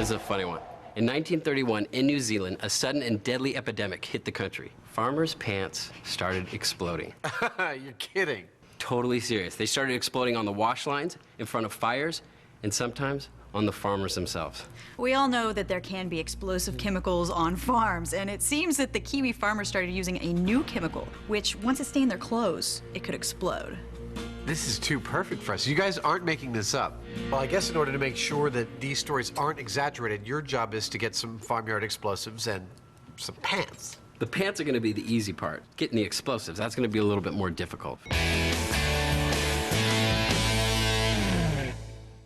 This is a funny one. In 1931, in New Zealand, a sudden and deadly epidemic hit the country. Farmers' pants started exploding. You're kidding. Totally serious. They started exploding on the wash lines, in front of fires, and sometimes on the farmers themselves. We all know that there can be explosive chemicals on farms, and it seems that the Kiwi farmers started using a new chemical, which, once it stained their clothes, it could explode. This is too perfect for us. You guys aren't making this up. Well, I guess in order to make sure that these stories aren't exaggerated, your job is to get some farmyard explosives and some pants. The pants are going to be the easy part. Getting the explosives, that's going to be a little bit more difficult.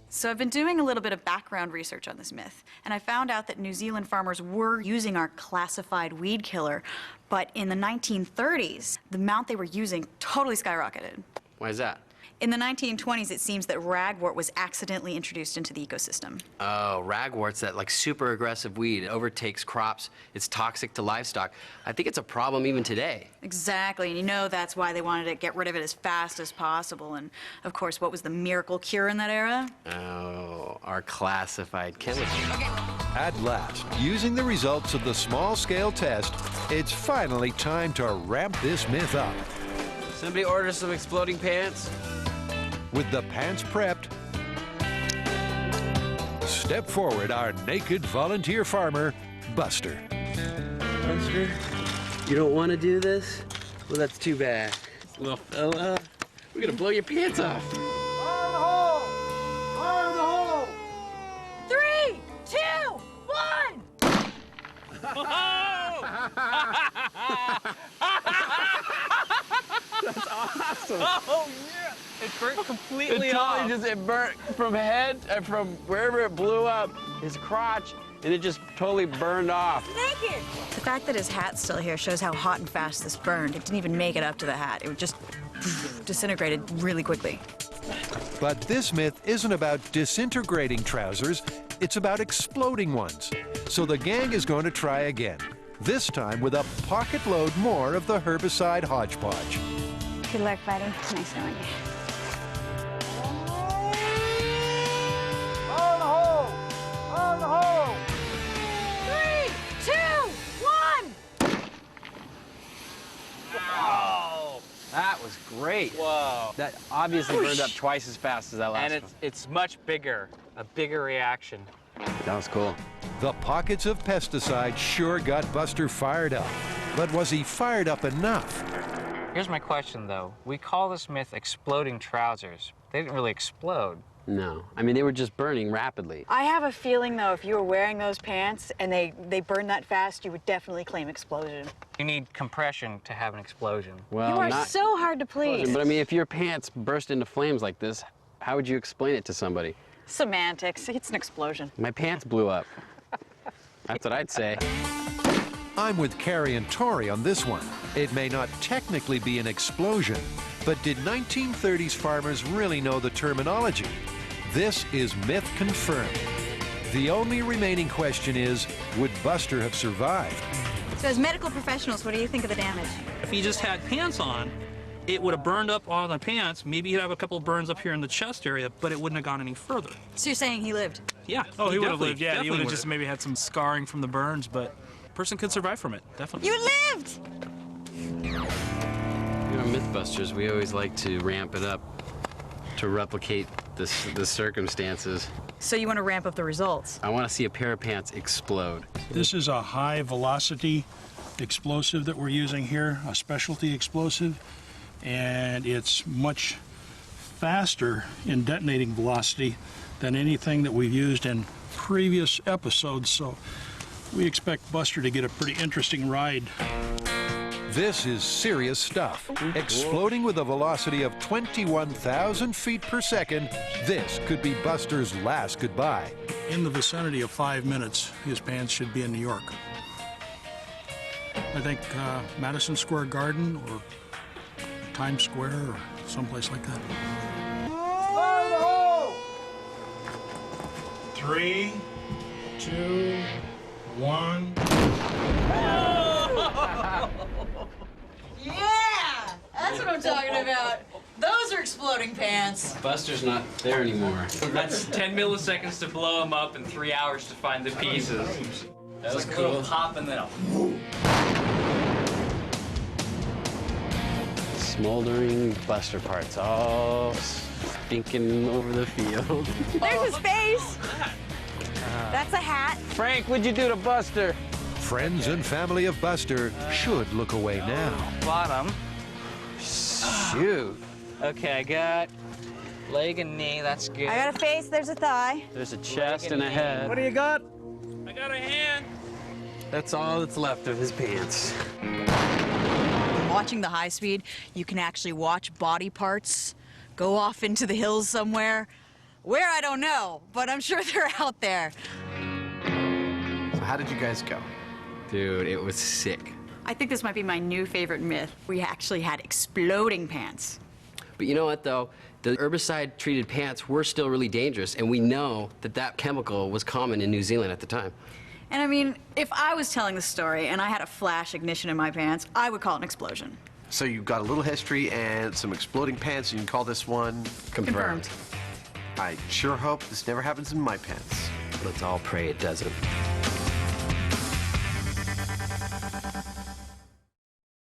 So I've been doing a little bit of background research on this myth, and I found out that New Zealand farmers were using our classified weed killer, but in the 1930s, the amount they were using totally skyrocketed. Why is that? In the 1920s, it seems that ragwort was accidentally introduced into the ecosystem. Oh, ragwort's that like super aggressive weed. It overtakes crops. It's toxic to livestock. I think it's a problem even today. Exactly, and you know that's why they wanted to get rid of it as fast as possible. And of course, what was the miracle cure in that era? Oh, our classified chemical. Okay. At last, using the results of the small-scale test, it's finally time to ramp this myth up. Somebody order some exploding pants? With the pants prepped, step forward our naked volunteer farmer, Buster. Buster, you don't want to do this? Well, that's too bad. Little fella, we're gonna blow your pants off. Fire in the hole! Fire in the hole! 3, 2, 1! That's awesome. Oh, yeah. It burnt completely off. It burnt from head, from wherever it blew up, his crotch, and it just totally burned off. Naked! The fact that his hat's still here shows how hot and fast this burned. It didn't even make it up to the hat. It just disintegrated really quickly. But this myth isn't about disintegrating trousers, it's about exploding ones. So the gang is going to try again, this time with a pocket load more of the herbicide hodgepodge. Good luck, buddy. Nice knowing you. Fire in the hole! Fire in the hole! 3, 2, 1! Wow. That was great. Whoa. That obviously burned up twice as fast as that last And one. it's much bigger, a bigger reaction. That was cool. The pockets of pesticide sure got Buster fired up. But was he fired up enough? Here's my question, though. We call this myth exploding trousers. They didn't really explode. No, I mean, they were just burning rapidly. I have a feeling, though, if you were wearing those pants and they burned that fast, you would definitely claim explosion. You need compression to have an explosion. Well, You are not so hard to please. But I mean, if your pants burst into flames like this, how would you explain it to somebody? Semantics. It's an explosion. My pants blew up. That's what I'd say. I'm with Kari and Tory on this one. It may not technically be an explosion, but did 1930s farmers really know the terminology? This is myth confirmed. The only remaining question is, would Buster have survived? So as medical professionals, what do you think of the damage? If he just had pants on, it would have burned up on the pants. Maybe he'd have a couple of burns up here in the chest area, but it wouldn't have gone any further. So you're saying he lived? Yeah. Oh, he would have definitely- lived, yeah. He definitely would have would've. just maybe had some scarring from the burns, but a person could survive from it, definitely. You lived! You know, Mythbusters, we always like to ramp it up to replicate the circumstances. So you want to ramp up the results? I want to see a pair of pants explode. This is a high velocity explosive that we're using here, a specialty explosive, and it's much faster in detonating velocity than anything that we've used in previous episodes, so we expect Buster to get a pretty interesting ride. This is serious stuff. Exploding with a velocity of 21,000 feet per second, this could be Buster's last goodbye. In the vicinity of 5 minutes, his pants should be in New York. I think Madison Square Garden or Times Square or someplace like that. Fire in the hole! 3, 2, 1. Yeah! That's what I'm talking about. Those are exploding pants. Buster's not there anymore. That's 10 milliseconds to blow them up and 3 hours to find the pieces. That was cool. Pop and then a whoop. Smoldering Buster parts all stinking over the field. There's his face. That's a hat. Frank, what'd you do to Buster? Friends and family of Buster should look away now. Bottom. Shoot. Okay, I got leg and knee. That's good. I got a face. There's a thigh. There's a chest and a head. What do you got? I got a hand. That's all that's left of his pants. Watching the high speed, you can actually watch body parts go off into the hills somewhere. Where, I don't know, but I'm sure they're out there. So how did you guys go? Dude, it was sick. I think this might be my new favorite myth. We actually had exploding pants. But you know what, though? The herbicide-treated pants were still really dangerous, and we know that that chemical was common in New Zealand at the time. And I mean, if I was telling the story and I had a flash ignition in my pants, I would call it an explosion. So you've got a little history and some exploding pants, and you can call this one... Confirmed. I sure hope this never happens in my pants. Let's all pray it doesn't.